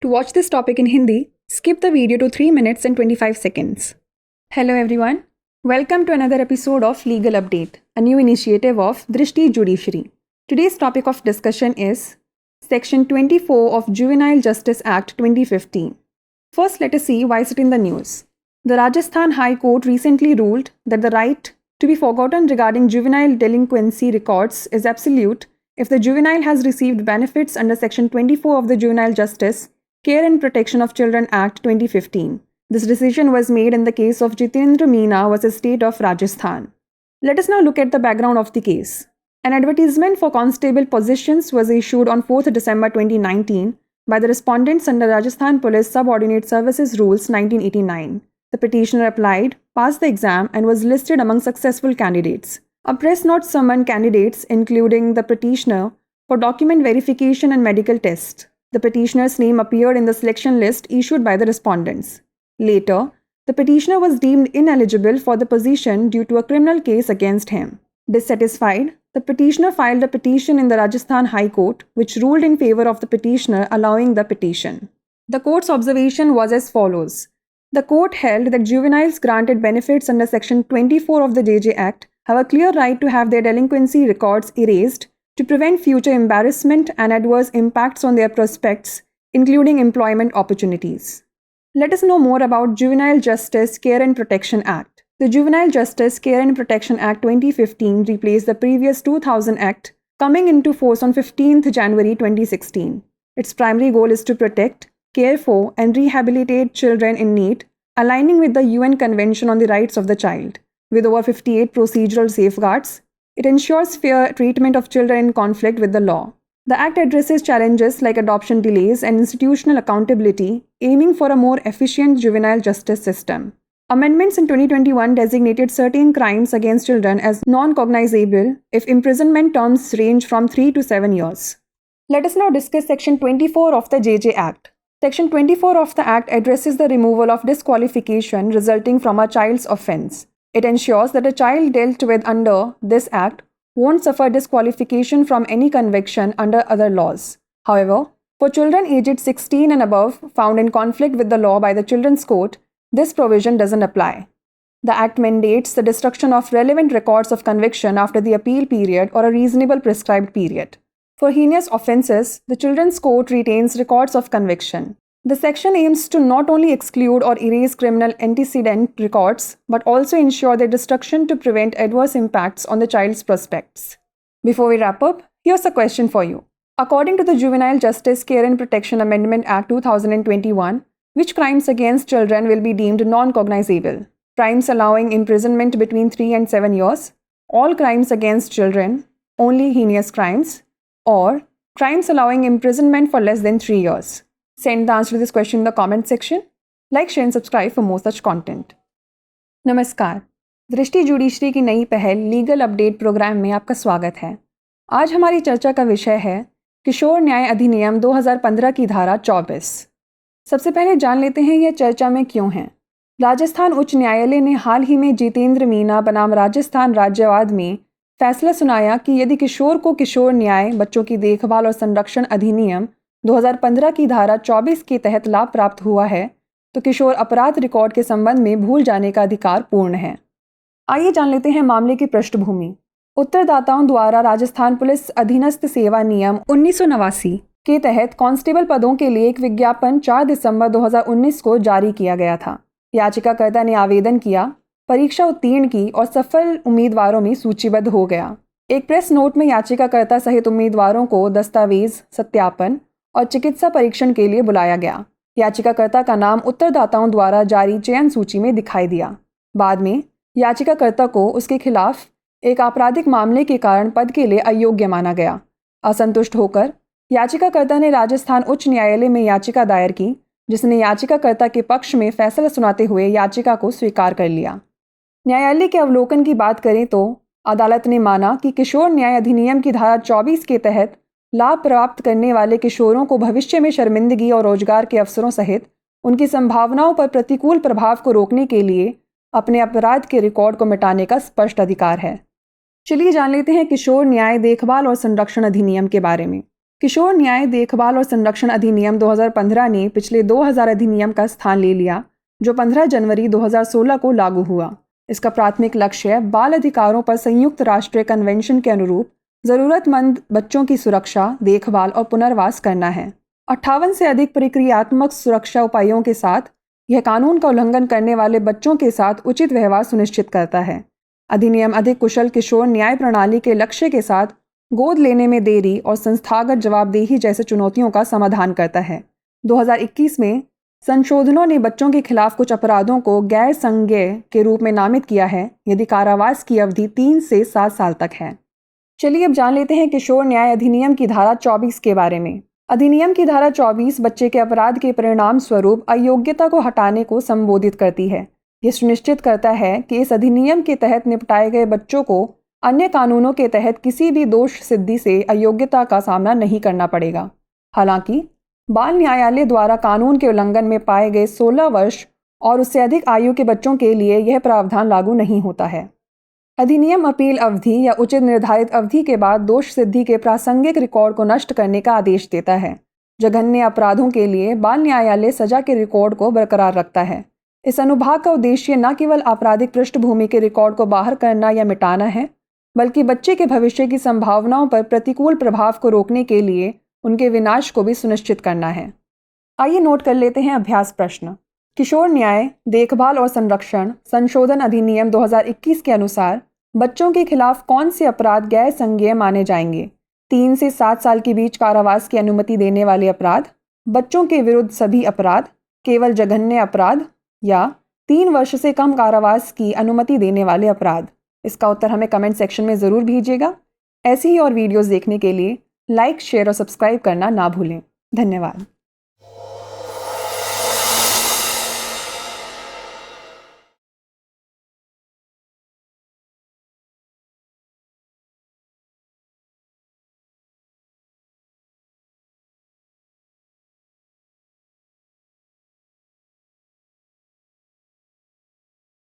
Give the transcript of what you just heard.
To watch this topic in Hindi, skip the video to 3 minutes and 25 seconds. Hello everyone. Welcome to another episode of Legal Update, a new initiative of Drishti Judiciary. Today's topic of discussion is Section 24 of Juvenile Justice Act 2015. First, let us see why is it in the news. The Rajasthan High Court recently ruled that the right to be forgotten regarding juvenile delinquency records is absolute if the juvenile has received benefits under Section 24 of the Juvenile Justice, Care and Protection of Children Act 2015. This decision was made in the case of Jitendra Meena vs. State of Rajasthan. Let us now look at the background of the case. An advertisement for constable positions was issued on 4th December 2019 by the respondents under Rajasthan Police Subordinate Services Rules 1989. The petitioner applied, passed the exam, and was listed among successful candidates. A press note summoned candidates, including the petitioner, for document verification and medical tests. The petitioner's name appeared in the selection list issued by the respondents. Later, the petitioner was deemed ineligible for the position due to a criminal case against him. Dissatisfied, the petitioner filed a petition in the Rajasthan High Court, which ruled in favor of the petitioner, allowing the petition. The court's observation was as follows. The court held that juveniles granted benefits under Section 24 of the JJ Act have a clear right to have their delinquency records erased to prevent future embarrassment and adverse impacts on their prospects, including employment opportunities. Let us know more about Juvenile Justice Care and Protection Act. The Juvenile Justice Care and Protection Act 2015 replaced the previous 2000 Act, coming into force on 15th January 2016. Its primary goal is to protect, care for, and rehabilitate children in need, aligning with the UN Convention on the Rights of the Child. With over 58 procedural safeguards, it ensures fair treatment of children in conflict with the law. The Act addresses challenges like adoption delays and institutional accountability, aiming for a more efficient juvenile justice system. Amendments in 2021 designated certain crimes against children as non-cognizable if imprisonment terms range from 3 to 7 years. Let us now discuss Section 24 of the JJ Act. Section 24 of the Act addresses the removal of disqualification resulting from a child's offense. It ensures that a child dealt with under this Act won't suffer disqualification from any conviction under other laws. However, for children aged 16 and above found in conflict with the law by the Children's Court, this provision doesn't apply. The Act mandates the destruction of relevant records of conviction after the appeal period or a reasonable prescribed period. For heinous offences, the Children's Court retains records of conviction. The section aims to not only exclude or erase criminal antecedent records, but also ensure their destruction to prevent adverse impacts on the child's prospects. Before we wrap up, here's a question for you. According to the Juvenile Justice Care and Protection Amendment Act 2021, which crimes against children will be deemed non-cognizable? Crimes allowing imprisonment between 3 and 7 years, all crimes against children, only heinous crimes, or crimes allowing imprisonment for less than 3 years? Send the answer to this question in the comment section. Like, share and subscribe for more such content. नमस्कार, दृष्टि judiciary की नई पहल legal update programme में आपका स्वागत है। आज हमारी चर्चा का विषय है किशोर न्याय अधिनियम 2015 की धारा 24। सबसे पहले जान लेते हैं यह चर्चा में क्यों है। राजस्थान उच्च न्यायालय ने हाल ही में जितेंद्र मीना बनाम राजस्थान राज्यवाद में फैसला सुनाया कि यदि किशोर को किशोर न्याय, बच्चों की देखभाल और संरक्षण अधिनियम 2015 की धारा 24 के तहत लाभ प्राप्त हुआ है, तो किशोर अपराध रिकॉर्ड के संबंध में भूल जाने का अधिकार पूर्ण है। आइए जान लेते हैं मामले की पृष्ठभूमि। उत्तरदाताओं द्वारा राजस्थान पुलिस अधीनस्थ सेवा नियम 1989 के तहत कांस्टेबल पदों के लिए एक विज्ञापन 4 दिसंबर 2019 को जारी किया गया था। याचिकाकर्ता ने आवेदन किया, परीक्षा उत्तीर्ण की और सफल उम्मीदवारों में सूचीबद्ध हो गया। एक प्रेस नोट में याचिकाकर्ता सहित उम्मीदवारों को दस्तावेज सत्यापन और चिकित्सा परीक्षण के लिए बुलाया गया। याचिकाकर्ता का नाम उत्तरदाताओं द्वारा जारी चयन सूची में दिखाई दिया। बाद में याचिकाकर्ता को उसके खिलाफ एक आपराधिक मामले के कारण पद के लिए अयोग्य माना गया। असंतुष्ट होकर याचिकाकर्ता ने राजस्थान उच्च न्यायालय में याचिका दायर की, जिसने याचिकाकर्ता के पक्ष में फैसला सुनाते हुए याचिका को स्वीकार कर लिया। न्यायालय के अवलोकन की बात करें तो अदालत ने माना कि किशोर न्याय अधिनियम की धारा 24 के तहत लाभ प्राप्त करने वाले किशोरों को भविष्य में शर्मिंदगी और रोजगार के अवसरों सहित उनकी संभावनाओं पर प्रतिकूल प्रभाव को रोकने के लिए अपने अपराध के रिकॉर्ड को मिटाने का स्पष्ट अधिकार है। चलिए जान लेते हैं किशोर न्याय, देखभाल और संरक्षण अधिनियम के बारे में। किशोर न्याय देखभाल और संरक्षण अधिनियम 2015 ने पिछले 2000 अधिनियम का स्थान ले लिया, जो 15 जनवरी 2016 को लागू हुआ। इसका प्राथमिक लक्ष्य बाल अधिकारों पर संयुक्त राष्ट्र कन्वेंशन के अनुरूप जरूरतमंद बच्चों की सुरक्षा, देखभाल और पुनर्वास करना है। 58 से अधिक प्रक्रियात्मक सुरक्षा उपायों के साथ यह कानून का उल्लंघन करने वाले बच्चों के साथ उचित व्यवहार सुनिश्चित करता है। अधिनियम अधिक कुशल किशोर न्याय प्रणाली के लक्ष्य के साथ गोद लेने में देरी और संस्थागत जवाबदेही जैसे चुनौतियों का समाधान करता है। 2021 में संशोधनों ने बच्चों के खिलाफ कुछ अपराधों को गैर संज्ञेय के रूप में नामित किया है, यदि कारावास की अवधि 3 से 7 साल तक है। चलिए अब जान लेते हैं किशोर न्याय अधिनियम की धारा 24 के बारे में। अधिनियम की धारा 24 बच्चे के अपराध के परिणाम स्वरूप अयोग्यता को हटाने को संबोधित करती है। यह सुनिश्चित करता है कि इस अधिनियम के तहत निपटाए गए बच्चों को अन्य कानूनों के तहत किसी भी दोष सिद्धि से अयोग्यता का सामना नहीं करना पड़ेगा। हालांकि बाल न्यायालय द्वारा कानून के उल्लंघन में पाए गए 16 वर्ष और उससे अधिक आयु के बच्चों के लिए यह प्रावधान लागू नहीं होता है। अधिनियम अपील अवधि या उचित निर्धारित अवधि के बाद दोष सिद्धि के प्रासंगिक रिकॉर्ड को नष्ट करने का आदेश देता है। जघन्य अपराधों के लिए बाल न्यायालय सजा के रिकॉर्ड को बरकरार रखता है। इस अनुभाग का उद्देश्य न केवल आपराधिक पृष्ठभूमि के रिकॉर्ड को बाहर करना या मिटाना है, बल्कि बच्चे के भविष्य की संभावनाओं पर प्रतिकूल प्रभाव को रोकने के लिए उनके विनाश को भी सुनिश्चित करना है। आइए नोट कर लेते हैं अभ्यास प्रश्न। किशोर न्याय देखभाल और संरक्षण संशोधन अधिनियम 2021 के अनुसार बच्चों के खिलाफ कौन से अपराध गैर संज्ञेय माने जाएंगे? 3 से 7 साल के बीच कारावास की अनुमति देने वाले अपराध, बच्चों के विरुद्ध सभी अपराध, केवल जघन्य अपराध, या 3 वर्ष से कम कारावास की अनुमति देने वाले अपराध? इसका उत्तर हमें कमेंट सेक्शन में ज़रूर भेजिएगा। ऐसी ही और वीडियोज़ देखने के लिए लाइक, शेयर और सब्सक्राइब करना ना भूलें। धन्यवाद।